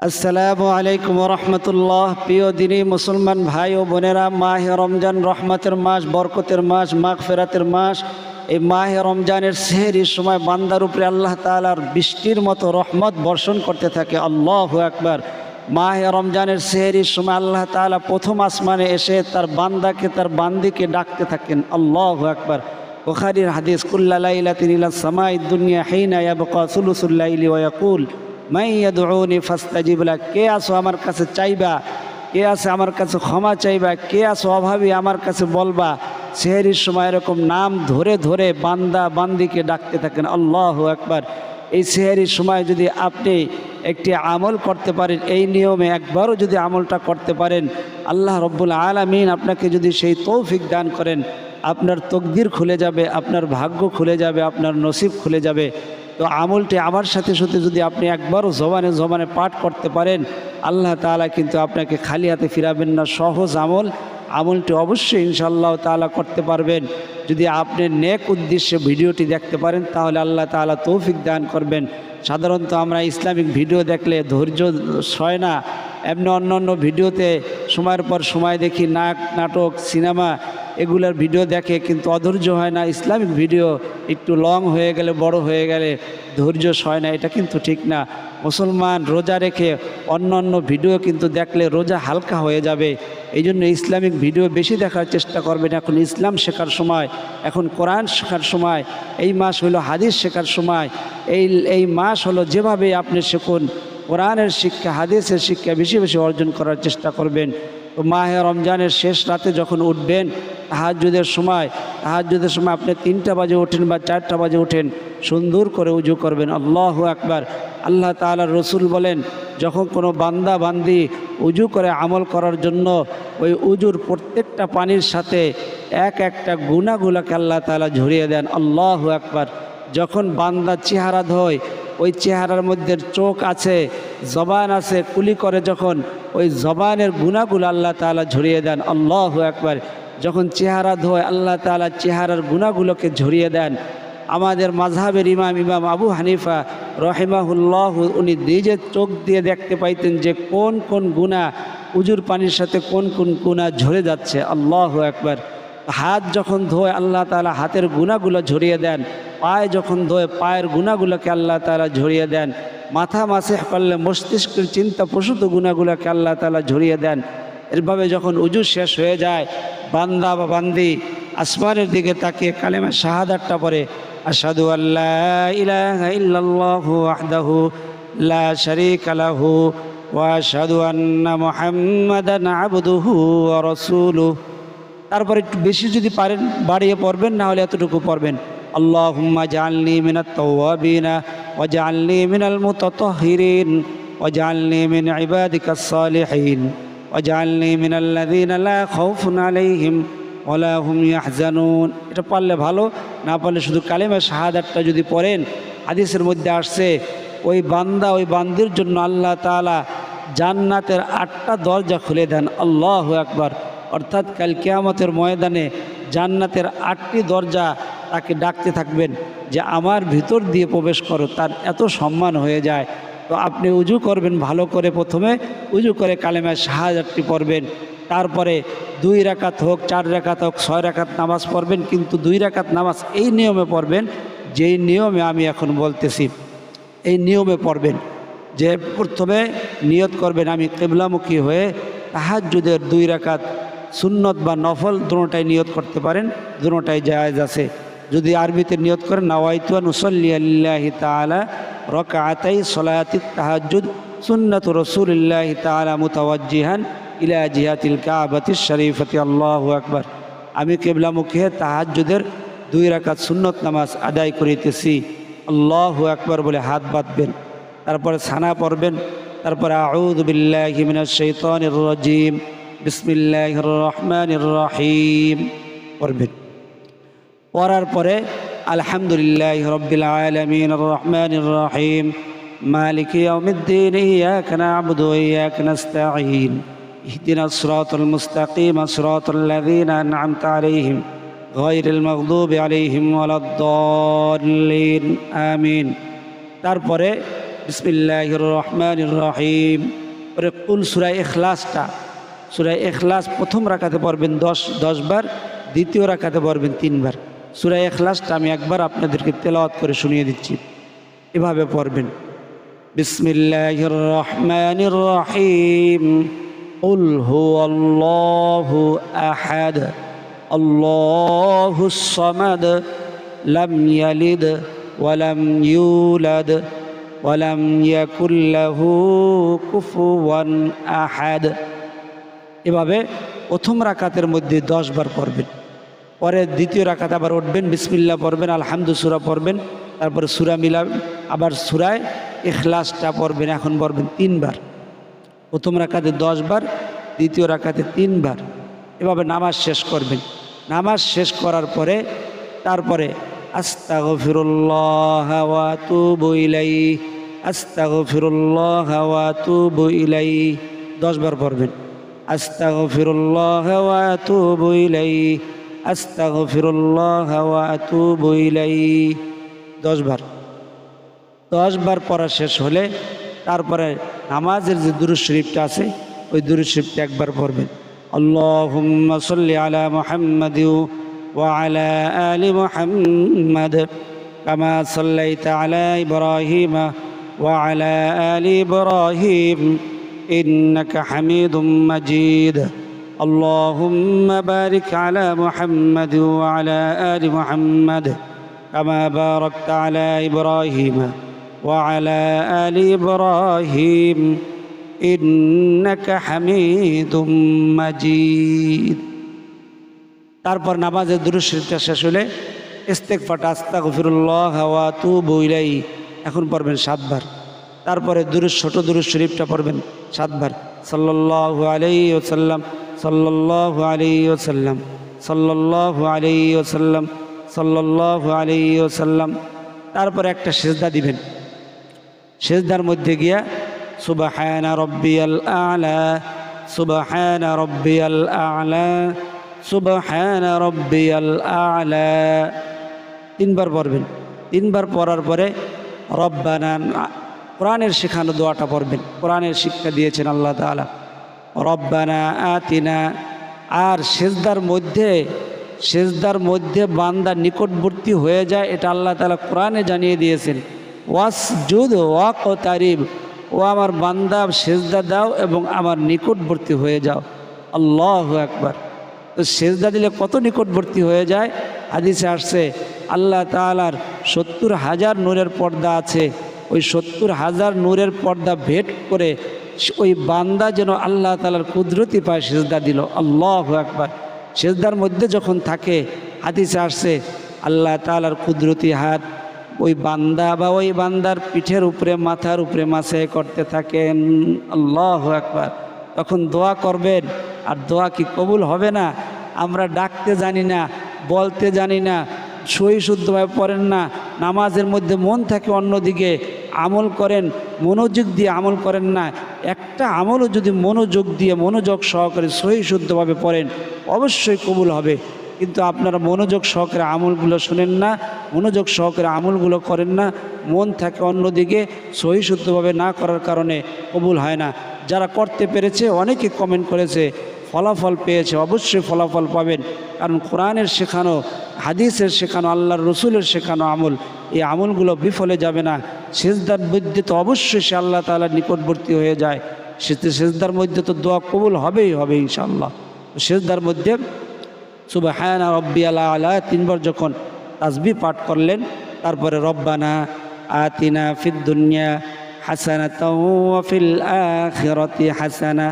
আসসালামু আলাইকুম রহমতুল্লাহ। প্রিয় দিনী মুসলমান ভাই ও বোনেরা, মাহে রমজান রহমতের মাস, বরকতের মাস, মাগফিরাতের মাস। এই মাহে রমজানের সেহরির সময় বান্দার উপরে আল্লাহ তাআলার বৃষ্টির মতো রহমত বর্ষণ করতে থাকে। আল্লাহু আকবার। মাহে রমজানের সেহরির সময় আল্লাহ তাআলা প্রথম আসমানে এসে তার বান্দাকে, তার বান্দিকে ডাকতে থাকেন। আল্লাহু আকবার। বুখারীর হাদিস, কুল্লা লাইলাতিন ইলাস সামাঈদ দুনিয়া হিনা ইয়াবকা সুলুসুল লাইলি ওয়া ইয়াকুল মান ইয়াদউনি ফাস্তাজিব লাক। কে আসো আমার কাছে চাইবা, কে আছে আমার কাছে ক্ষমা চাইবা, কে আসো অভাবী আমার কাছে বলবা। সেহরির সময় এরকম নাম ধরে ধরে বান্দা বান্দিকে ডাকতে থাকেন। আল্লাহু আকবার। এই সেহরির সময় যদি আপনি একটি আমল করতে পারেন, এই নিয়মে একবারও যদি আমলটা করতে পারেন, আল্লাহ রব্বুল আলামিন আপনাকে যদি সেই তৌফিক দান করেন, আপনার তকদির খুলে যাবে, আপনার ভাগ্য খুলে যাবে, আপনার নসিব খুলে যাবে। তো আমলটি আমার সাথে সাথে যদি আপনি একবারও জবানে জবানে পাঠ করতে পারেন, আল্লাহ তাআলা কিন্তু আপনাকে খালি হাতে ফিরাবেন না। সহজ আমলটি অবশ্যই ইনশাআল্লাহ তাআলা করতে পারবেন। যদি আপনি নেক উদ্দেশ্যে ভিডিওটি দেখতে পারেন, তাহলে আল্লাহ তাআলা তৌফিক দান করবেন। সাধারণত আমরা ইসলামিক ভিডিও দেখলে ধৈর্য সয় না। এমনি অন্য ভিডিওতে সময়ের পর সময় দেখি নাটক, সিনেমা, এগুলার ভিডিও দেখে কিন্তু অধৈর্য হয় না। ইসলামিক ভিডিও একটু লং হয়ে গেলে, বড় হয়ে গেলে ধৈর্য সয় না। এটা কিন্তু ঠিক না। মুসলমান রোজা রেখে অন্য ভিডিও কিন্তু দেখলে রোজা হালকা হয়ে যাবে। এই জন্য ইসলামিক ভিডিও বেশি দেখার চেষ্টা করবেন। এখন ইসলাম শেখার সময়, এখন কোরআন শেখার সময়। এই মাস হলো হাদিস শেখার সময়। এই মাস হলো যেভাবে আপনি শিখুন, কোরআনের শিক্ষা, হাদিসের শিক্ষা বেশি বেশি অর্জন করার চেষ্টা করবেন। তো মাহে রমজানের শেষ রাতে যখন উঠবেন, তাহাজ্জুদের সময় আপনি 3টা বাজে ওঠেন বা 4টা বাজে ওঠেন, সুন্দর করে উজু করবেন। আল্লাহু আকবার। আল্লাহ তাআলার রসুল বলেন, যখন কোনো বান্দা বান্দি উজু করে আমল করার জন্য, ওই উজুর প্রত্যেকটা পানির সাথে একটা গুনাহগুলোকে আল্লাহ তাআলা ঝরিয়ে দেন। আল্লাহু আকবার। যখন বান্দা চেহারা ধোয়, ওই চেহারার মধ্যে চোখ আছে, জবান আছে, কুলি করে, যখন ওই জবানের গুনাহগুলো আল্লাহ তাআলা ঝরিয়ে দেন। আল্লাহু আকবার। যখন চেহারা ধোয়, আল্লাহ তাআলা চেহারার গুনাহগুলোকে ঝরিয়ে দেন। আমাদের মাযহাবের ইমাম আবু হানিফা রহিমাহুল্লাহ, উনি নিজের চোখ দিয়ে দেখতে পাইতেন যে কোন কোন গুনাহ উজুর পানির সাথে কোন কোন গুনাহ ঝরে যাচ্ছে। আল্লাহু আকবার। হাত যখন ধোয়, আল্লাহ তাআলা হাতের গুনাহগুলো ঝরিয়ে দেন। পায়ে যখন ধোয়, পায়ের গুনাহগুলোকে আল্লাহ তাআলা ঝরিয়ে দেন। মাথা মাসিহ করলে মস্তিষ্কের চিন্তা প্রসূত গুনাহগুলোকে আল্লাহ তাআলা ঝরিয়ে দেন। এরভাবে যখন উজু শেষ হয়ে যায়, বান্দা বা বান্দি আসমানের দিকে তাকিয়ে কালেমা শাহাদাতটা পড়ে, আশহাদু আল্লা ইলাহা ইল্লাল্লাহু ওয়াহদাহু লা শারীকা লাহু ওয়া আশহাদু আন্না মুহাম্মাদান আবদুহু ওয়া রাসূলুহু। তারপরে একটু বেশি যদি পারেন বাড়িয়ে পড়বেন, না হলে এতটুকু পড়বেন, আল্লাহুম্মা জাআলনি মিনাত তাওয়াবিনা ওয়া জাআলনি মিনাল মুতাতাহহিরিন ওয়া জাআলনি মিন ইবাদিকাস সালিহিন ওয়া জাআলনি মিনাল্লাযীনা লা খাউফুন আলাইহিম ওয়া লা হুম ইয়াহজানুন। এটা পারলে ভালো, না পারলে শুধু কালেমা শাহাদাতটা যদি পড়েন, হাদিসের মধ্যে আসছে ওই বান্দা, ওই বান্দির জন্য আল্লাহ তাআলা জান্নাতের 8টা দরজা খুলে দেন। আল্লাহু আকবার। অর্থাৎ কাল কিয়ামতের ময়দানে জান্নাতের 8টি দরজা তাকে ডাকতে থাকবেন যে আমার ভিতর দিয়ে প্রবেশ করো। তার এত সম্মান হয়ে যায়। তো আপনি উজু করবেন ভালো করে, প্রথমে উজু করে কালেমা শাহাদাতটি পড়বেন। তারপরে 2 রাকাত হোক, 4 রাকাত হোক, 6 রাকাত নামাজ পড়বেন, কিন্তু 2 রাকাত নামাজ এই নিয়মে পড়বেন যেই নিয়মে আমি এখন বলতেছি। এই নিয়মে পড়বেন যে প্রথমে নিয়ত করবেন আমি কিবলামুখী হয়ে তাহাজ্জুদের 2 রাকাত সুন্নত বা নফল দুটোটাই নিয়ত করতে পারেন, দুটোটাই জায়েজ আছে। যদি আরবিতে নিয়ত করেন, নাওয়াইতু আন উসাল্লি লিল্লাহি তাআলা রাকাতাই সালাতিত তাহাজ্জুদ সুন্নাতু রাসূলিল্লাহি তাআলা মুতাওয়াজ্জিহান ইলা জিহাতিল কাবাতিশ শরীফাতি। আল্লাহু আকবার। আমি কিবলামুখী হয়ে তাহাজ্জুদের 2 রাকাত সুন্নত নামাজ আদায় করিতেছি। আল্লাহু আকবার বলে হাত বাঁধবেন। তারপরে সানা পড়বেন। তারপরে আউযু বিল্লাহি মিনাশ শাইতানির রাজীম বিসমিল্লাহির রহমানির রহিম পড়বেন। পড়ার পরে আলহামদুলিল্লাহি রাব্বিল আলামিনির রহমানির রহিম মালিকি ইয়াউমিদ্দিন ইয়াকা না'বুদু ওয়া ইয়াকা নাস্তাঈন ইহদিনাস সিরাতাল মুস্তাকিম সিরাতাল লাযীনা আন'আমতা আলাইহিম গায়রিল মাগদুবি আলাইহিম ওয়ালাদ-দাল্লিন আমিন। তারপরে বিসমিল্লাহির রহমানির রহিম। পরে কুল সূরা ইখলাসটা, সূরা ইখলাস প্রথম রাকাতে পড়বেন 10 বার, দ্বিতীয় রাকাতে পড়বেন 3 বার। সূরা ইখলাসটা আমি একবার আপনাদেরকে তেলাওয়াত করে শুনিয়ে দিচ্ছি, এভাবে পড়বেন। বিসমিল্লাহির রহমানির রহিম। কুল হুয়াল্লাহু আহাদ আল্লাহুস সামাদ লাম ইয়ালিদ ওয়া লাম ইউলাদ ওয়া লাম ইয়াকুল লাহু কুফুয়ান আহাদ। এভাবে প্রথম রাকাতের মধ্যে 10 বার পড়বেন। পরে দ্বিতীয় রাকাতে আবার উঠবেন, বিসমিল্লাহ পড়বেন, আলহামদু সূরা পড়বেন, তারপরে সূরা মিলাবেন, আবার সূরায় ইখলাসটা পড়বেন। এখন পড়বেন 3 বার। প্রথম রাকাতে 10 বার, দ্বিতীয় রাকাতে 3 বার। এভাবে নামাজ শেষ করবেন। নামাজ শেষ করার পরে তারপরে আস্তাগফিরুল্লাহ ওয়া আতুবু ইলাইহি, আস্তাগফিরুল্লাহ ওয়া আতুবু ইলাইহি 10 বার পড়বেন। আস্তাগফিরুল্লাহ ওয়া আতুবু ইলাইহি, আস্তাগফিরুল্লাহ ওয়া আতুবু ইলাইহি 10 বার। 10 বার পড়া শেষ হলে তারপরে নামাজের যে দুরূদ শরীফটা আছে ওই দুরূদ শরীফটা একবার পড়বেন। আল্লাহুম্মা সাল্লি আলা মুহাম্মাদ ওয়া আলা আলি মুহাম্মাদ কামা সাল্লাইতা আলা ইব্রাহিম ওয়া আলা আলি ইব্রাহিম ইন্নাকা হামিদুম মাজিদ। আল্লাহুম্মা বারিক আলা মুহাম্মাদ ওয়া আলা আলি মুহাম্মাদ কামা বারাকতা আলা ইব্রাহিম وعلى آل إبراهيم إنك حميد مجيد। তারপর নামাজের দুরূদ শরীফটা শেষ হলে ইস্তেগফারটা আস্তাগফিরুল্লাহ ওয়া আতুবু ইলাইহি এখন পড়বেন 7 বার। তারপরে ছোট দুরূদ শরীফটা পড়বেন 7 বার। সাল্লাল্লাহু আলাইহি ওয়াসাল্লাম, সাল্লাল্লাহু আলাইহি ওয়াসাল্লাম, সাল্লাল্লাহু আলাইহি ওয়াসাল্লাম, সাল্লাল্লাহু আলাইহি ওয়াসাল্লাম। তারপরে একটা সিজদা দিবেন। সিজদার মধ্যে গিয়া সুবহানা রাব্বিয়াল আ'লা, সুবহানা রাব্বিয়াল আ'লা, সুবহানা রাব্বিয়াল আ'লা 3 বার পড়বেন। 3 বার পড়ার পরে রব্বানা, কোরআনের শেখানো দোয়াটা পড়বেন। কোরআনের শিক্ষা দিয়েছেন আল্লাহ তাআলা, রব্বানা আতিনা। আর সিজদার মধ্যে বান্দা নিকটবর্তী হয়ে যায়, এটা আল্লাহ তাআলা কোরআনে জানিয়ে দিয়েছেন। ওয়াসজুদ ওয়াকতারিব, ও আমার বান্দা সিজদা দাও এবং আমার নিকটবর্তী হয়ে যাও। আল্লাহু আকবার। তো সিজদা দিলে কত নিকটবর্তী হয়ে যায়? হাদিসে আসছে আল্লাহ তাআলার 70,000 নূরের পর্দা আছে, ওই 70,000 নূরের পর্দা ভেদ করে ওই বান্দা যেন আল্লাহ তাআলার কুদরতি পায় সিজদা দিল। আল্লাহু আকবার। সিজদার মধ্যে যখন থাকে হাদিসে আসছে আল্লাহ তাআলার কুদরতি হাত ওই বান্দা বা ওই বান্দার পিঠের উপরে, মাথার উপরে মাসায় করতে থাকেন। আল্লাহু আকবার। তখন দোয়া করবেন। আর দোয়া কি কবুল হবে না? আমরা ডাকতে জানি না, বলতে জানি না, সহি শুদ্ধভাবে পড়েন না, নামাজের মধ্যে মন থাকে অন্যদিকে, আমল করেন মনোযোগ দিয়ে আমল করেন না। একটা আমলও যদি মনোযোগ সহকারে সহি শুদ্ধভাবে পড়েন অবশ্যই কবুল হবে। কিন্তু আপনারা মনোযোগ সহকারে আমলগুলো শোনেন না, মনোযোগ সহকারে আমলগুলো করেন না, মন থাকে অন্যদিকে, সহি শুদ্ধভাবে না করার কারণে কবুল হয় না। যারা করতে পেরেছে অনেকে কমেন্ট করেছে, ফলাফল পেয়েছে, অবশ্যই ফলাফল পাবেন। কারণ কোরআনের শেখানো, হাদিসের শেখানো, আল্লাহর রসুলের শেখানো আমল, এই আমলগুলো বিফলে যাবে না। সিজদার মধ্যে তো অবশ্যই সে আল্লাহ তাআলার নিকটবর্তী হয়ে যায়। সিজদার মধ্যে তো দোয়া কবুল হবেই হবে ইনশাআল্লাহ। সিজদার মধ্যে সুবহানা রাব্বিয়াল আ'লা 3 বার যখন তাসবিহ পাঠ করলেন, তারপরে রব্বানা আতিনা ফিদ দুনিয়া হাসানাতাও ওয়া ফিল আখিরাতি হাসানা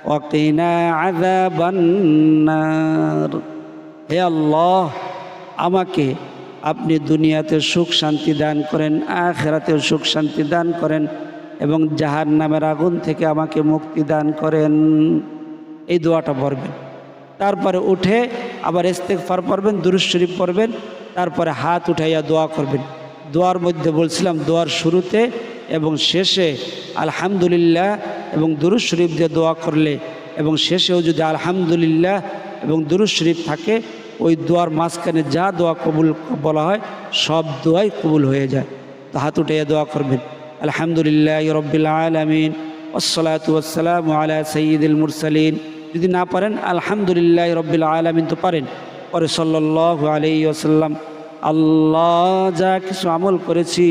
ওয়া কিনা আযাবান নার। হে আল্লাহ, আমাকে আপনি দুনিয়াতে সুখ শান্তি দান করেন, আখিরাতেও সুখ শান্তি দান করেন এবং জাহান্নামের আগুন থেকে আমাকে মুক্তি দান করেন। এই দোয়াটা পড়বেন। তারপরে উঠে আবার ইস্তেগফার পড়বেন, দুরূদ শরীফ পড়বেন, তারপরে হাত উঠাইয়া দোয়া করবেন। দোয়ার মধ্যে বলছিলাম, দোয়ার শুরুতে এবং শেষে আলহামদুলিল্লাহ এবং দুরূদ শরীফ দিয়ে দোয়া করলে এবং শেষেও যদি আলহামদুলিল্লাহ এবং দুরূদ শরীফ থাকে, ওই দোয়ার মাঝখানে যা দোয়া কবুল বলা হয় সব দোয়াই কবুল হয়ে যায়। তো হাত উঠাইয়া দোয়া করবেন। আলহামদুলিল্লাহি রাব্বিল আলামিন ওয়াসসালাতু ওয়াসসালামু আলা সাইয়্যিদিল মুরসালিন। যদি না পারেন আলহামদুলিল্লাহি রাব্বিল আলামিন তো পারেন। পরে সাল্লাল্লাহু আলাইহি ওয়াসাল্লাম, আল্লাহ যা কিছু আমল করেছি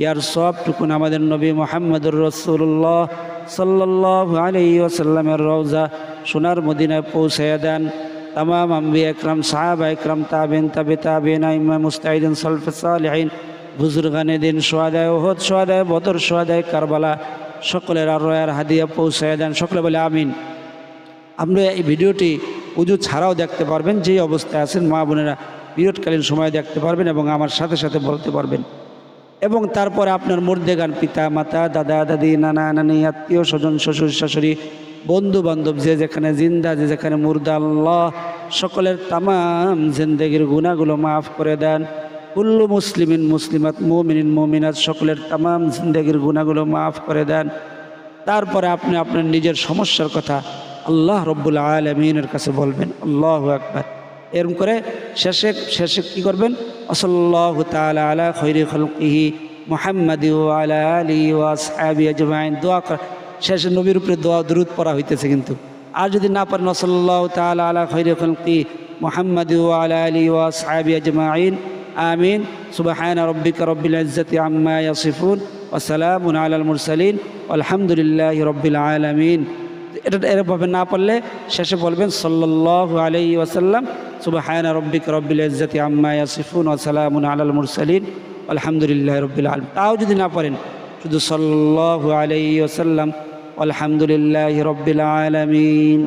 ইয়ার সবটুকুন আমাদের নবী মুহাম্মদুর রাসূলুল্লাহ সাল্লাল্লাহু আলাইহি ওয়াসাল্লামের রওজা সোনার মদিনায় পৌঁছায়া দেন। তামাম আম্বিয়া একরাম, সাহাবা একরাম, তাবেইন, তাবেইন, আইম্মা মুজতাহিদিন, সালফে সালেহিন, বুজুর্গানে দিন, শুহাদায়ে উহুদ, শুহাদায়ে বদর, শুহাদায়ে কারবালা সকলের আর হাদিয়া পৌঁছায়া দেন। সকলে বলে আমিন। আপনি এই ভিডিওটি উজু ছাড়াও দেখতে পারবেন, যেই অবস্থায় আছেন মা বোনেরা পিরিয়ডকালীন সময় দেখতে পারবেন এবং আমার সাথে সাথে বলতে পারবেন। এবং তারপরে আপনার মুর্দেগান, পিতা মাতা, দাদা দাদি, নানা নানি, আত্মীয় স্বজন, শ্বশুর শাশুড়ি, বন্ধু বান্ধব, যে যেখানে জিন্দা, যে যেখানে মুর্দা, আল্লাহ সকলের তামাম জিন্দেগির গুনাহগুলো মাফ করে দেন। কুল্লু মুসলিমিন মুসলিমাত, মুমিনিন মুমিনাত সকলের তামাম জিন্দেগির গুনাহগুলো মাফ করে দেন। তারপরে আপনি আপনার নিজের সমস্যার কথা আল্লাহ রব্বুল আলামিনের কাছে বলবেন। আল্লাহু আকবার। এরকম করে শেষে কি করবেন? সাল্লাল্লাহু তাআলা আলা খায়রি খালকিহি মুহাম্মাদি ওয়া আলা আলিহি ওয়া আসহাবিহি আজমাইন। দোয়া শেষে নবীর উপরে দোয়া দরুদ পড়া হইতেছে। কিন্তু আর যদি না পারেন সাল্লাল্লাহু তাআলা আলা খায়রি খালকিহি মুহাম্মাদি ওয়া আলা আলিহি ওয়া আসহাবিহি আজমাইন, আমিন। সুবহানা রাব্বিকা রাব্বিল ইজ্জাতি আম্মা ইয়াসিফুন ওয়া সালামুন আলাল মুরসালিন আলহামদুলিল্লাহি রাব্বিল আলামিন। এটা এরভাবে না পারলে শেষে বলবেন সাল্লাল্লাহু আলাইহি ওয়াসাল্লাম, সুবহানা রাব্বিকা রাব্বিল ইজ্জাতি আম্মা ইয়াসিফুন ওয়া সালামুন আলাল মুরসালিন আলহামদুলিল্লাহি রাব্বিল আলামিন। তাও যদি না পারেন শুধু সাল্লাল্লাহু আলাইহি ওয়াসাল্লাম আলহামদুলিল্লাহি রাব্বিল আলামিন।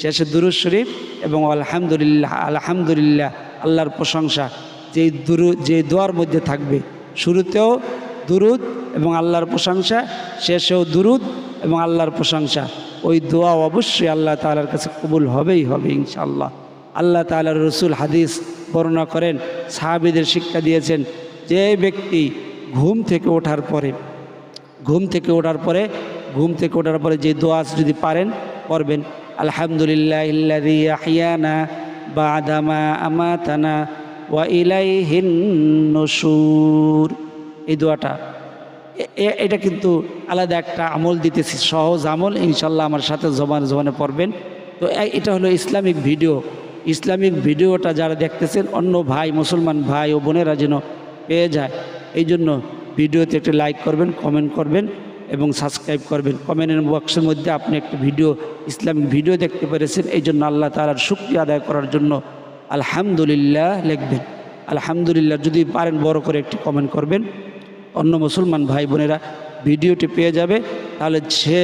শেষে দুরূদ শরীফ এবং আলহামদুলিল্লাহ। আলহামদুলিল্লাহ আল্লাহর প্রশংসা যে দোয়ার মধ্যে থাকবে। শুরুতেও দুরূদ এবং আল্লাহর প্রশংসা, শেষেও দুরূদ এবং আল্লাহর প্রশংসা। ওই দোয়া অবশ্যই আল্লাহ তাআলার কাছে কবুল হবেই হবে ইনশাআল্লাহ। আল্লাহ তাআলার রসুল হাদিস বর্ণনা করেন, সাহাবীদের শিক্ষা দিয়েছেন, যে ব্যক্তি ঘুম থেকে ওঠার পরে যে দোয়া যদি পারেন পড়বেন, আলহামদুলিল্লাহিল্লাযী আহইয়ানা বা'দা মা আমাতানা ওয়া ইলাইহিন নুশুর। এই দোয়াটা এটা কিন্তু আলাদা একটা আমল দিতেছি, সহজ আমল ইনশাল্লাহ। আমার সাথে জবানে পড়বেন। তো এটা হলো ইসলামিক ভিডিও। ইসলামিক ভিডিওটা যারা দেখতেছেন অন্য ভাই, মুসলমান ভাই ও বোনেরা যেন পেয়ে যায়, এই জন্য ভিডিওতে একটা লাইক করবেন, কমেন্ট করবেন এবং সাবস্ক্রাইব করবেন। কমেন্টের বক্সের মধ্যে আপনি একটা ইসলামিক ভিডিও দেখতে পেরেছেন, এই জন্য আল্লাহ তাআলার শুকরিয়া আদায় করার জন্য আলহামদুলিল্লাহ লিখবেন। আলহামদুলিল্লাহ যদি পারেন বড় করে একটি কমেন্ট করবেন, অন্য মুসলমান ভাই বোনেরা ভিডিওটি পেয়ে যাবে। তাহলে সে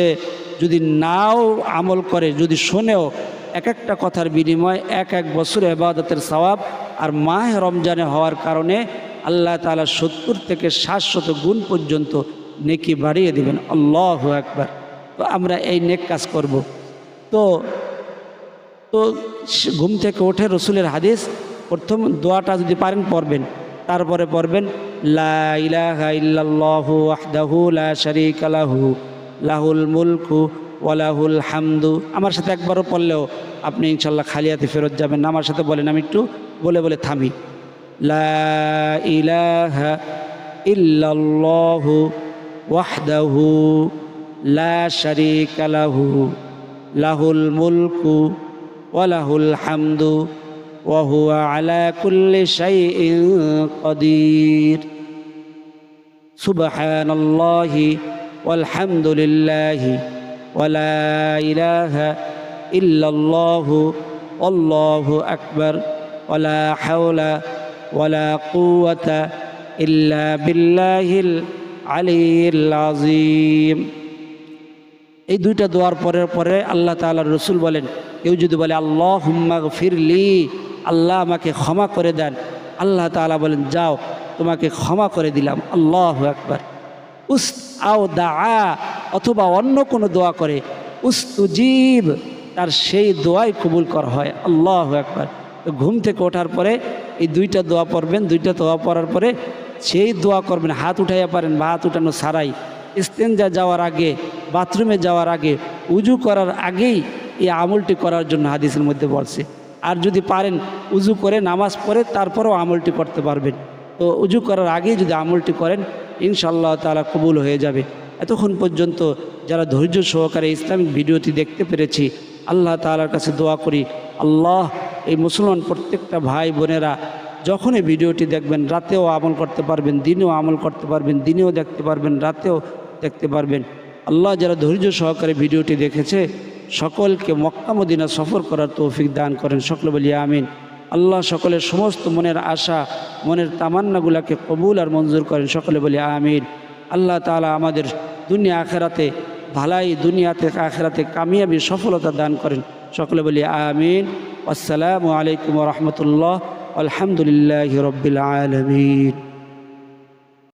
যদি নাও আমল করে, যদি শোনেও, এক একটা কথার বিনিময়ে এক বছর ইবাদতের সওয়াব। আর মাহে রমজানে হওয়ার কারণে আল্লাহ তাআলা 70 থেকে 700 গুণ পর্যন্ত নেকি বাড়িয়ে দিবেন। আল্লাহু আকবার। তো আমরা এই নেক কাজ করব। তো ঘুম থেকে ওঠে রসুলের হাদিস, প্রথম দোয়াটা যদি পারেন পড়বেন। তারপরে পড়বেন লা ইলাহা ইল্লাল্লাহু ওয়াহদাহু লা শারীকা লাহু লাহুল মুলকু ওয়া লাহুল হামদু। আমার সাথে একবারও পড়লেও আপনি ইনশাল্লাহ খালিয়াতে ফেরত যাবেন না। আমার সাথে বলেন, আমি একটু বলে থামি। লা ইলাহা ইল্লাল্লাহু ওয়াহদাহু লা শারীকা লাহু লাহুল মুলকু ওয়া লাহুল হামদু ওয়া হুয়া আলা কুল্লি শাইইন কাদির। সুবহানাল্লাহি ওয়াল হামদুলিল্লাহি ওয়া লা ইলাহা ইল্লাল্লাহু আল্লাহু আকবার ওয়া লা হাওলা ওয়া লা কুওয়াতা ইল্লা বিল্লাহিল আলিয়্যিল আযীম। এই দুইটা দোয়ার পরে আল্লাহ তাআলার রাসূল বলেন, কেউ যদি বলে আল্লাহুম্মা গফিরলি, আল্লাহ আমাকে ক্ষমা করে দেন, আল্লাহ তাআলা বলেন যাও তোমাকে ক্ষমা করে দিলাম। আল্লাহু আকবার। আও দাআ, অথবা অন্য কোনো দোয়া করে, উস্তুজিব, তার সেই দোয়াই কবুল করা হয়। আল্লাহু আকবার। তো ঘুম থেকে ওঠার পরে এই দুইটা দোয়া পড়বেন। দুইটা দোয়া পড়ার পরে সেই দোয়া করবেন, হাত উঠাইয়া পারেন বা হাত উঠানো ছাড়াই, ইস্তেঞ্জা যাওয়ার আগে, বাথরুমে যাওয়ার আগে, উজু করার আগেই এই আমলটি করার জন্য হাদিসের মধ্যে বলছে। আর যদি পারেন উজু করে নামাজ পড়ে তারপরেও আমলটি করতে পারবেন। তো উজু করার আগেই যদি আমলটি করেন ইনশাআল্লাহ তাআলা কবুল হয়ে যাবে। এতক্ষণ পর্যন্ত যারা ধৈর্য সহকারে ইসলামিক ভিডিওটি দেখতে পেরেছি, আল্লাহ তাআলার কাছে দোয়া করি, আল্লাহ এই মুসলমান প্রত্যেকটা ভাই বোনেরা যখনই ভিডিওটি দেখবেন রাতেও আমল করতে পারবেন, দিনেও আমল করতে পারবেন, দিনেও দেখতে পারবেন, রাতেও দেখতে পারবেন। আল্লাহ যারা ধৈর্য সহকারে ভিডিওটি দেখেছে সকলকে মক্কা মদিনা সফর করার তৌফিক দান করেন, সকলে বলি আমিন। আল্লাহ সকলের সমস্ত মনের আশা, মনের তামান্নাগুলোকে কবুল আর মঞ্জুর করেন, সকলে বলি আমিন। আল্লাহ তাআলা আমাদের দুনিয়া আখেরাতে ভালাই, দুনিয়াতে আখেরাতে কামিয়াবি সফলতা দান করেন, সকলে বলি আমিন। আসসালামু আলাইকুম ওয়া রাহমাতুল্লাহ। আলহামদুলিল্লাহি রাব্বিল আলামিন।